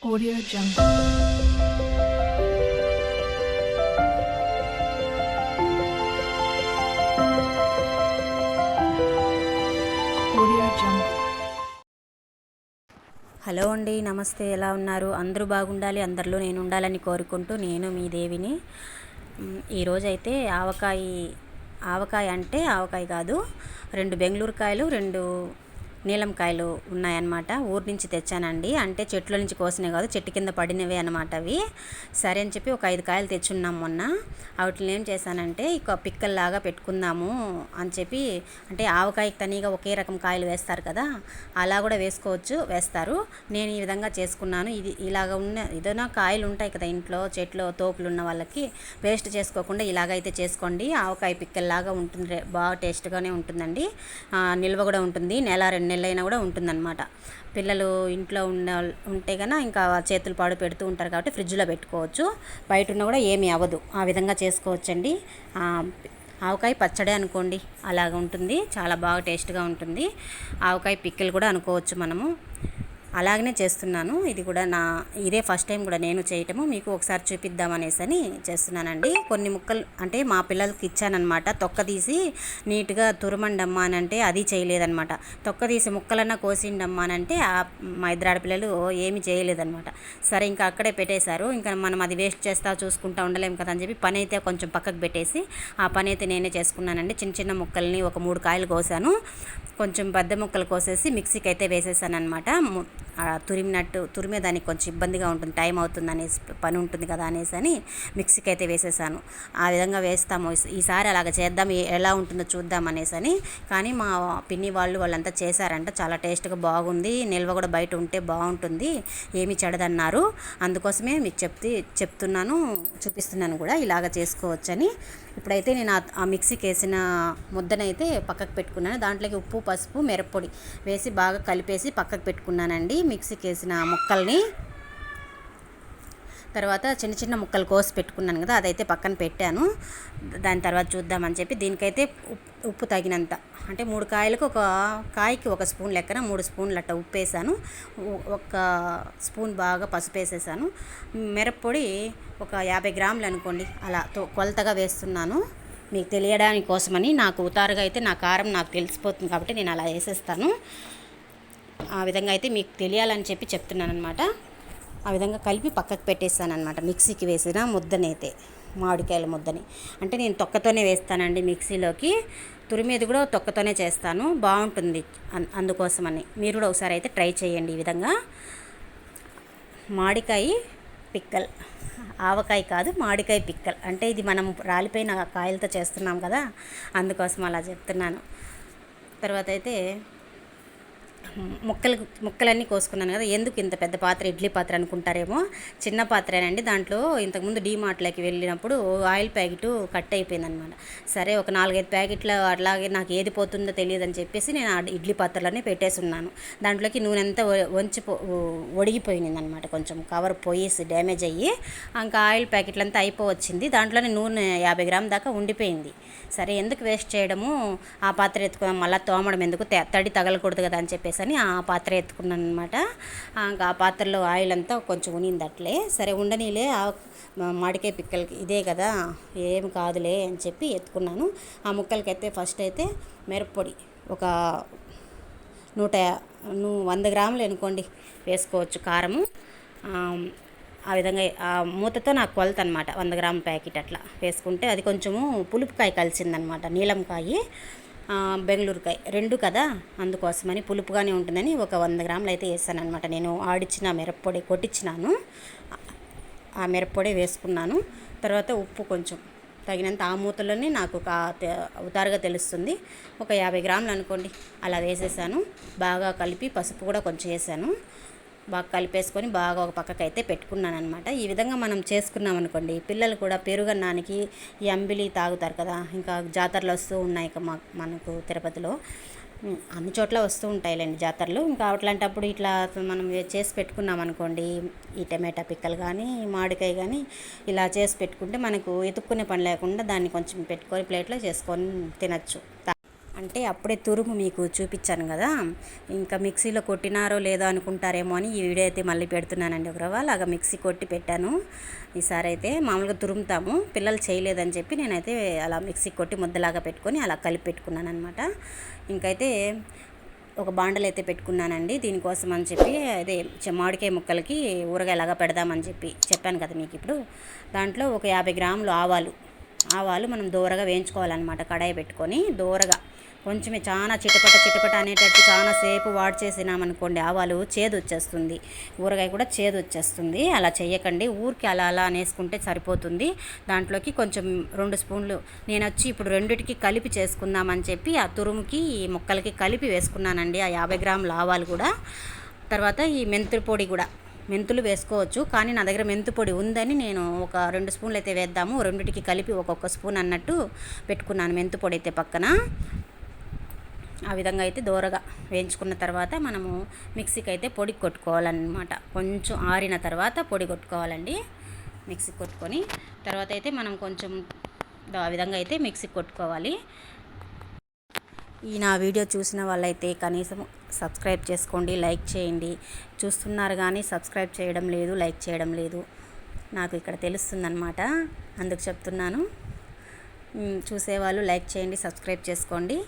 Audio Jungle. Audio Jungle. Hello అండి, నమస్తే. ఎలా ఉన్నారు? అందరూ బాగుండాలి, అందరిలో నేను ఉండాలని కోరుకుంటూ నేను మీ దేవిని. ఈరోజైతే ఆవకాయ అంటే ఆవకాయ కాదు, 2 బెంగళూరు కాయలు, 2 నీలం కాయలు ఉన్నాయన్నమాట. ఊరు నుంచి తెచ్చానండి. అంటే చెట్ల నుంచి కోసినవి కాదు, చెట్టు కింద పడినవే అనమాట అవి. సరే అని చెప్పి ఒక 5 కాయలు తెచ్చున్నాం మొన్న. వాటిని ఏం చేశానంటే ఇక పిక్కల్లాగా పెట్టుకుందాము అని చెప్పి, అంటే ఆవకాయకి తనీగా ఒకే రకం కాయలు వేస్తారు కదా, అలా కూడా వేస్తారు. నేను ఈ విధంగా చేసుకున్నాను. ఇది ఇలాగ ఏదైనా కాయలు ఉంటాయి కదా ఇంట్లో, చెట్లు తోపులు ఉన్న వాళ్ళకి వేస్ట్ చేసుకోకుండా ఇలాగైతే చేసుకోండి. ఆవకాయ పిక్కల్లాగా ఉంటుంది, బాగా టేస్ట్గానే ఉంటుందండి. నిల్వ కూడా ఉంటుంది, నెల 2 నెలలైనా కూడా ఉంటుందన్నమాట. పిల్లలు ఇంట్లో ఉంటే కన్నా ఇంకా చేతులు పాడు పెడుతూ ఉంటారు కాబట్టి ఫ్రిడ్జ్లో పెట్టుకోవచ్చు. బయట ఉన్న కూడా ఏమీ అవ్వదు, ఆ విధంగా చేసుకోవచ్చండి. ఆవకాయ పచ్చడి అనుకోండి, అలాగ ఉంటుంది, చాలా బాగా టేస్ట్గా ఉంటుంది. ఆవకాయ పిక్కలు కూడా అనుకోవచ్చు మనము. అలాగనే చేస్తున్నాను. ఇదే ఫస్ట్ టైం కూడా నేను చేయటము, మీకు ఒకసారి చూపిద్దామనేసి చేస్తున్నానండి. కొన్ని ముక్కలు అంటే మా పిల్లలకి ఇచ్చానమాట, తొక్క తీసి నీట్గా తురమండమ్మా అని అంటే అది చేయలేదన్నమాట. తొక్క తీసి ముక్కలన్నా కోసిండమ్మా అని అంటే మా ఇద్దరు ఆడపిల్లలు ఏమీ చేయలేదన్నమాట. సరే ఇంకా అక్కడే పెట్టేశారు. ఇంకా మనం అది వేస్ట్ చూసుకుంటూ ఉండలేము కదా అని చెప్పి పని అయితే కొంచెం పక్కకు పెట్టేసి ఆ పని అయితే నేనే చేసుకున్నానండి. చిన్న చిన్న ముక్కల్ని ఒక 3 కాయలు కోసాను, కొంచెం పెద్ద ముక్కలు కోసేసి మిక్సీకి అయితే వేసేసాను అనమాట. తురిమేదానికి కొంచెం ఇబ్బందిగా ఉంటుంది, టైం అవుతుంది అనేసి, పని ఉంటుంది కదా అనేసి మిక్సీకి అయితే వేసేసాను. ఆ విధంగా వేస్తాము, ఈసారి అలాగ చేద్దాం, ఎలా ఉంటుందో చూద్దాం అనేసి. కానీ మా పిన్ని వాళ్ళంతా చేశారంట, చాలా టేస్ట్గా బాగుంది, నిల్వ కూడా బయట ఉంటే బాగుంటుంది, ఏమి చెడదన్నారు. అందుకోసమే మీకు చెప్తున్నాను, చూపిస్తున్నాను కూడా ఇలాగ చేసుకోవచ్చని. ఇప్పుడైతే నేను ఆ మిక్సీకి వేసిన ముద్దనైతే పక్కకు పెట్టుకున్నాను. దాంట్లోకి ఉప్పు, పసుపు, మిరప్పొడి వేసి బాగా కలిపేసి పక్కకు పెట్టుకున్నానండి. మిక్సీకి వేసిన ముక్కల్ని తర్వాత చిన్న చిన్న ముక్కలు కోసి పెట్టుకున్నాను కదా, అదైతే పక్కన పెట్టాను. దాని తర్వాత చూద్దామని చెప్పి దీనికైతే ఉప్పు తగినంత, అంటే 3 కాయలకు ఒక కాయకి 1 స్పూన్ లెక్కన 3 స్పూన్లు అట్ట ఉప్పు వేసాను. 1 స్పూన్ బాగా పసుపు వేసేసాను. మిరప్పొడి ఒక 50 గ్రాములు అనుకోండి, అలా కొలతగా వేస్తున్నాను, మీకు తెలియడానికి కోసమని. నాకు ఉతారుగా అయితే నా కారం నాకు తెలిసిపోతుంది కాబట్టి నేను అలా వేసేస్తాను. ఆ విధంగా అయితే మీకు తెలియాలని చెప్పి చెప్తున్నాను అనమాట. ఆ విధంగా కలిపి పక్కకు పెట్టేస్తాను అనమాట. మిక్సీకి వేసిన ముద్దనైతే, మామిడికాయల ముద్దని అంటే నేను తొక్కతోనే వేస్తానండి మిక్సీలోకి. తురిమేది కూడా తొక్కతోనే చేస్తాను, బాగుంటుంది. అందుకోసమని మీరు కూడా ఒకసారి అయితే ట్రై చేయండి ఈ విధంగా. మామిడికాయ పిక్కల్, ఆవకాయ కాదు మామిడికాయ పిక్కల్, అంటే ఇది మనం రాలిపోయిన కాయలతో చేస్తున్నాం కదా, అందుకోసం అలా చెప్తున్నాను. తర్వాత అయితే ముక్కలన్నీ కోసుకున్నాను కదా. ఎందుకు ఇంత పెద్ద పాత్ర, ఇడ్లీ పాత్ర అనుకుంటారేమో, చిన్న పాత్రేనండి. దాంట్లో ఇంతకుముందు డీమార్ట్లోకి వెళ్ళినప్పుడు ఆయిల్ ప్యాకెట్ కట్ అయిపోయిందనమాట. సరే ఒక 4-5 ప్యాకెట్లు అట్లాగే నాకు ఏది పోతుందో తెలియదని చెప్పేసి నేను ఆ ఇడ్లీ పాత్రలోనే పెట్టేసి ఉన్నాను. దాంట్లోకి నూనె అంతా ఒడిగిపోయింది అనమాట, కొంచెం కవర్ పోయేసి డ్యామేజ్ అయ్యి ఇంకా ఆయిల్ ప్యాకెట్లంతా అయిపోవచ్చింది. దాంట్లోనే నూనె 50 గ్రాముల దాకా ఉండిపోయింది. సరే ఎందుకు వేస్ట్ చేయడము, ఆ పాత్ర ఎత్తుకున్నాం, మళ్ళీ తోమడం ఎందుకు, తడి తగలకూడదు కదా అని చెప్పేసి ఆ పాత్ర ఎత్తుకున్నాను అనమాట. ఇంకా ఆ పాత్రలో ఆయిల్ అంతా కొంచెం ఉనింది అట్లే. సరే ఉండనీలే, మామిడికాయ పిక్కలకి ఇదే కదా, ఏం కాదులే అని చెప్పి ఎత్తుకున్నాను. ఆ ముక్కలకైతే ఫస్ట్ అయితే మిరప్పొడి ఒక 100 గ్రాములు అనుకోండి వేసుకోవచ్చు కారము. ఆ విధంగా ఆ మూతతో నాకు కొలత అనమాట, 100 గ్రాముల ప్యాకెట్ అట్లా వేసుకుంటే అది కొంచెము పులుపుకాయ కలిసిందనమాట. నీలంకాయ, బెంగళూరుకాయ 2 కదా, అందుకోసమని పులుపుగానే ఉంటుందని ఒక 100 గ్రాములు అయితే వేసాను అనమాట. నేను ఆడిచ్చిన మిరప్పొడి కొట్టించినాను, ఆ మిరప్పొడి వేసుకున్నాను. తర్వాత ఉప్పు కొంచెం తగినంత, ఆ మూతలోనే నాకు ఉతారుగా తెలుస్తుంది, ఒక 50 గ్రాములు అనుకోండి అలా వేసేసాను. బాగా కలిపి పసుపు కూడా కొంచెం వేసాను. బాగా కలిపేసుకొని బాగా ఒక పక్కకు అయితే పెట్టుకున్నాను అనమాట. ఈ విధంగా మనం చేసుకున్నాం అనుకోండి, పిల్లలు కూడా పెరుగన్నానికి ఈ అంబిలి తాగుతారు కదా. ఇంకా జాతరలు వస్తూ ఉన్నాయి మనకు తిరుపతిలో, అన్ని చోట్ల వస్తూ ఉంటాయిలేండి జాతరలు. ఇంకా అట్లాంటప్పుడు ఇట్లా మనం చేసి పెట్టుకున్నాం అనుకోండి, ఈ టమాటా పిక్కలు కానీ మామిడికాయ కానీ ఇలా చేసి పెట్టుకుంటే మనకు ఎతుక్కునే పని లేకుండా దాన్ని కొంచెం పెట్టుకొని ప్లేట్లో చేసుకొని తినచ్చు. అంటే అప్పుడే తురుము మీకు చూపించాను కదా, ఇంకా మిక్సీలో కొట్టినారో లేదో అనుకుంటారేమో అని ఈ వీడియో అయితే మళ్ళీ పెడుతున్నానండి. ఒక రవ్వ అలాగా మిక్సీ కొట్టి పెట్టాను. ఈసారి అయితే మామూలుగా తురుముతాము, పిల్లలు చేయలేదని చెప్పి నేనైతే అలా మిక్సీ కొట్టి ముద్దలాగా పెట్టుకొని అలా కలిపి పెట్టుకున్నాను అనమాట. ఇంకైతే ఒక బాండలు అయితే పెట్టుకున్నానండి. దీనికోసం అని చెప్పి అదే మామిడికాయ ముక్కలకి ఊరగాయలాగా పెడదామని చెప్పి చెప్పాను కదా మీకు. ఇప్పుడు దాంట్లో ఒక 50 గ్రాములు ఆవాలు మనం దూరగా వేయించుకోవాలన్నమాట. కడాయి పెట్టుకొని దూరగా కొంచెమే, చాలా చిటపట అనేటట్టు చాలా సేపు వాడు చేసినామనుకోండి ఆవాలు చేదు వచ్చేస్తుంది, ఊరగాయ కూడా చేదు వచ్చేస్తుంది. అలా చేయకండి, ఊరికి అలా అనేసుకుంటే సరిపోతుంది. దాంట్లోకి కొంచెం 2 స్పూన్లు నేను వచ్చి ఇప్పుడు రెండిటికి కలిపి చేసుకుందామని చెప్పి ఆ తురుముకి ఈ ముక్కలకి కలిపి వేసుకున్నానండి ఆ 50 గ్రాముల ఆవాలు కూడా. తర్వాత ఈ మెంతుల పొడి కూడా, మెంతులు వేసుకోవచ్చు కానీ నా దగ్గర మెంతు పొడి ఉందని నేను ఒక 2 స్పూన్లు అయితే వేద్దాము, రెండిటికి కలిపి ఒక్కొక్క స్పూన్ అన్నట్టు పెట్టుకున్నాను మెంతు పొడి అయితే పక్కన. ఆ విధంగా అయితే దూరగా వేయించుకున్న తర్వాత మనము మిక్సీకి అయితే పొడి కొట్టుకోవాలన్నమాట. కొంచెం ఆరిన తర్వాత పొడి కొట్టుకోవాలండి. మిక్సీ కొట్టుకొని తర్వాత అయితే మనం కొంచెం ఆ విధంగా అయితే మిక్సీ కొట్టుకోవాలి. ఈ నా వీడియో చూసిన వాళ్ళైతే కనీసం సబ్స్క్రైబ్ చేసుకోండి, లైక్ చేయండి. చూస్తున్నారు కానీ సబ్స్క్రైబ్ చేయడం లేదు, లైక్ చేయడం లేదు. నాకు ఇక్కడ తెలుస్తుందన్నమాట, అందుకు చెప్తున్నాను. చూసేవాళ్ళు లైక్ చేయండి, సబ్స్క్రైబ్ చేసుకోండి.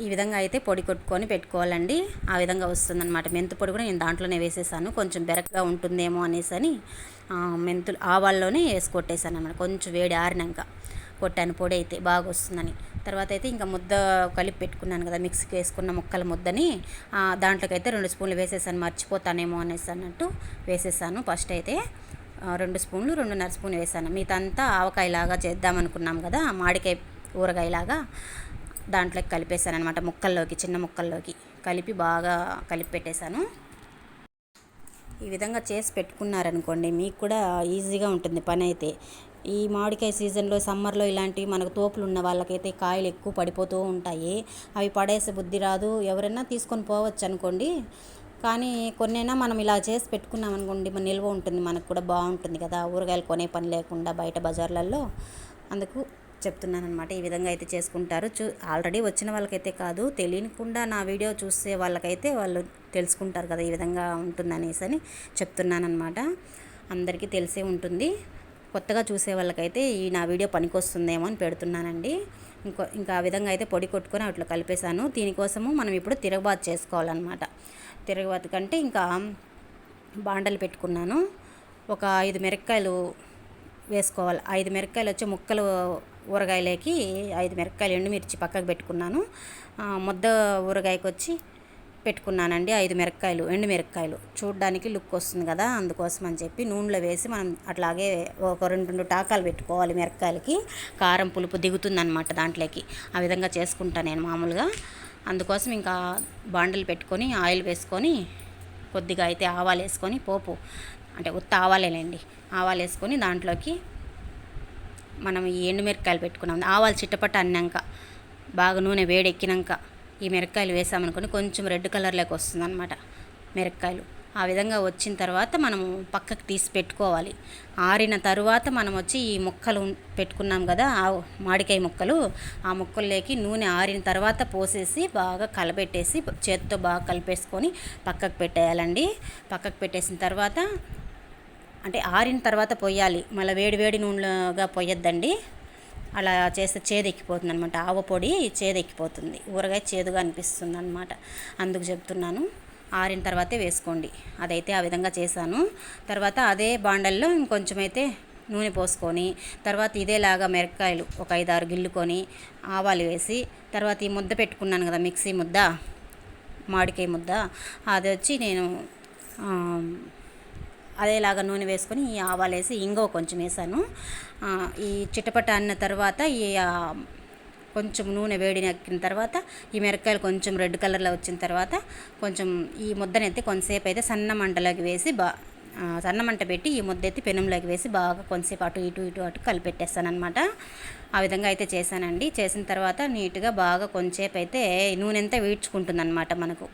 ఈ విధంగా అయితే పొడి కొట్టుకొని పెట్టుకోవాలండి. ఆ విధంగా వస్తుందన్నమాట. మెంతు పొడి కూడా నేను దాంట్లోనే వేసేసాను, కొంచెం బెరకగా ఉంటుందేమో అనేసి అని మెంతులు ఆవాల్లోనే వేసి కొట్టేసాను అన్నమాట. కొంచెం వేడి ఆరినాక కొట్టాను పొడి అయితే బాగా వస్తుందని. తర్వాత అయితే ఇంకా ముద్ద కలిపి పెట్టుకున్నాను కదా, మిక్సీకి వేసుకున్న ముక్కల ముద్దని దాంట్లోకి అయితే 2 స్పూన్లు వేసేసాను, మర్చిపోతానేమో అనేసి అన్నట్టు వేసేసాను. ఫస్ట్ అయితే 2 స్పూన్లు 2.5 స్పూన్ వేసాను. మిగతా ఆవకాయలాగా చేద్దామనుకున్నాం కదా, మామిడికాయ ఊరగాయలాగా, దాంట్లోకి కలిపేసాను అనమాట. ముక్కల్లోకి, చిన్న ముక్కల్లోకి కలిపి బాగా కలిపి పెట్టేశాను. ఈ విధంగా చేసి పెట్టుకున్నారనుకోండి మీకు కూడా ఈజీగా ఉంటుంది పని అయితే. ఈ మామిడికాయ సీజన్లో సమ్మర్లో ఇలాంటివి మనకు తోపులు ఉన్న వాళ్ళకైతే కాయలు ఎక్కువ పడిపోతూ ఉంటాయి. అవి పడేసే బుద్ధి రాదు, ఎవరైనా తీసుకొని పోవచ్చు అనుకోండి. కానీ కొన్నైనా మనం ఇలా చేసి పెట్టుకున్నాం అనుకోండి, మన నిల్వ ఉంటుంది, మనకు కూడా బాగుంటుంది కదా, ఊరగాయలు కొనే పని లేకుండా బయట బజార్లలో. అందుకు చెప్తున్నాను అనమాట. ఈ విధంగా అయితే చేసుకుంటారు. ఆల్రెడీ వచ్చిన వాళ్ళకైతే కాదు, తెలియకుండా నా వీడియో చూసే వాళ్ళకైతే వాళ్ళు తెలుసుకుంటారు కదా ఈ విధంగా ఉంటుందనేసి అని చెప్తున్నాను అనమాట. అందరికీ తెలిసే ఉంటుంది, కొత్తగా చూసే వాళ్ళకైతే ఈ నా వీడియో పనికొస్తుందేమో అని పెడుతున్నానండి. ఇంకా ఆ విధంగా అయితే పొడి కొట్టుకొని అట్లా కలిపేశాను. దీనికోసము మనం ఇప్పుడు తిరగబాతు చేసుకోవాలన్నమాట. తిరగబాతు కంటే ఇంకా బాండలు పెట్టుకున్నాను. ఒక 5 మిరపకాయలు వేసుకోవాలి. 5 మిరపకాయలు వచ్చి ముక్కలు ఊరగాయలోకి 5 మిరపకాయలు ఎండుమిర్చి పక్కకు పెట్టుకున్నాను. ముద్ద ఊరగాయకి వచ్చి పెట్టుకున్నానండి 5 మిరపకాయలు, ఎండుమిరపకాయలు. చూడడానికి లుక్ వస్తుంది కదా, అందుకోసం అని చెప్పి నూనెలో వేసి మనం అట్లాగే ఒక 2 టాకాలు పెట్టుకోవాలి. మిరపకాయలకి కారం పులుపు దిగుతుందన్నమాట దాంట్లోకి. ఆ విధంగా చేసుకుంటాను నేను మామూలుగా. అందుకోసం ఇంకా బాండలు పెట్టుకొని ఆయిల్ వేసుకొని కొద్దిగా అయితే ఆవాలు వేసుకొని, పోపు అంటే ఉత్త ఆవాలేనండి, ఆవాలు వేసుకొని దాంట్లోకి మనం ఈ ఎండుమిరపకాయలు పెట్టుకున్నాం. ఆవాలు చిట్టపట్ట అన్నాక బాగా నూనె వేడెక్కినాక ఈ మిరపకాయలు వేసామనుకొని కొంచెం రెడ్ కలర్లోకి వస్తుంది అనమాట మిరపకాయలు. ఆ విధంగా వచ్చిన తర్వాత మనము పక్కకు తీసి పెట్టుకోవాలి. ఆరిన తర్వాత మనం వచ్చి ఈ ముక్కలు పెట్టుకున్నాం కదా, మామిడికాయ ముక్కలు, ఆ ముక్కల్లోకి నూనె ఆరిన తర్వాత పోసేసి బాగా కలపెట్టేసి చేత్తో బాగా కలిపేసుకొని పక్కకు పెట్టేయాలండి. పక్కకు పెట్టేసిన తర్వాత అంటే ఆరిన తర్వాత పొయ్యాలి, మళ్ళీ వేడి నూనెగా పొయ్యొద్దండి. అలా చేస్తే చేదెక్కిపోతుంది అనమాట. ఆవ పొడి చేదెక్కిపోతుంది, ఊరగాయ చేదుగా అనిపిస్తుంది అనమాట. అందుకు చెప్తున్నాను, ఆరిన తర్వాతే వేసుకోండి. అదైతే ఆ విధంగా చేశాను. తర్వాత అదే బాండల్లో ఇంకొంచెం అయితే నూనె పోసుకొని, తర్వాత ఇదేలాగా మిరపకాయలు ఒక 5-6 గిల్లుకొని ఆవాలు వేసి, తర్వాత ఈ ముద్ద పెట్టుకున్నాను కదా మిక్సీ ముద్ద, మామిడికాయ ముద్ద, అది వచ్చి నేను అదేలాగా నూనె వేసుకొని ఈ ఆవాలు వేసి ఇంగువ కొంచెం వేసాను. ఈ చిటపట అన్న తర్వాత ఈ కొంచెం నూనె వేడినెక్కిన తర్వాత ఈ మిరపకాయలు కొంచెం రెడ్ కలర్లో వచ్చిన తర్వాత కొంచెం ఈ ముద్దనైతే కొంతసేపు అయితే సన్న మంటలోకి వేసి సన్న మంట పెట్టి ఈ ముద్ద ఎత్తి పెనంలోకి వేసి బాగా కొంతసేపు అటు ఇటు కలిపెట్టేస్తాను అనమాట. ఆ విధంగా అయితే చేశానండి. చేసిన తర్వాత నీట్గా బాగా కొంతసేపు అయితే నూనె అంతా వీడ్చుకుంటుంది అనమాట మనకు.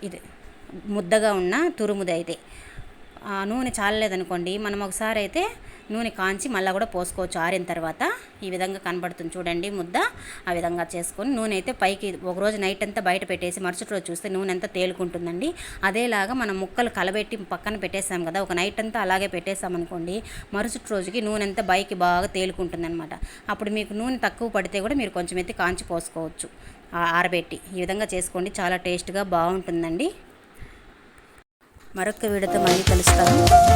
ఇది ముద్దగా ఉన్న తురుముది అయితే నూనె చాలలేదనుకోండి, మనం ఒకసారి అయితే నూనె కాంచి మళ్ళీ కూడా పోసుకోవచ్చు. ఆరిన తర్వాత ఈ విధంగా కనబడుతుంది చూడండి ముద్ద. ఆ విధంగా చేసుకొని నూనె అయితే పైకి ఒకరోజు నైట్ అంతా బయట పెట్టేసి మరుసటి రోజు చూస్తే నూనె అంతా తేలుకుంటుందండి. అదేలాగా మనం ముక్కలు కలబెట్టి పక్కన పెట్టేసాం కదా, ఒక నైట్ అంతా అలాగే పెట్టేసామనుకోండి, మరుసటి రోజుకి నూనె అంతా పైకి బాగా తేలుకుంటుంది అనమాట. అప్పుడు మీకు నూనె తక్కువ పడితే కూడా మీరు కొంచెం ఎత్తి కాంచి పోసుకోవచ్చు ఆరబెట్టి. ఈ విధంగా చేసుకోండి, చాలా టేస్ట్గా బాగుంటుందండి. మరొక వీడియోతో మళ్ళీ కలుస్తాను.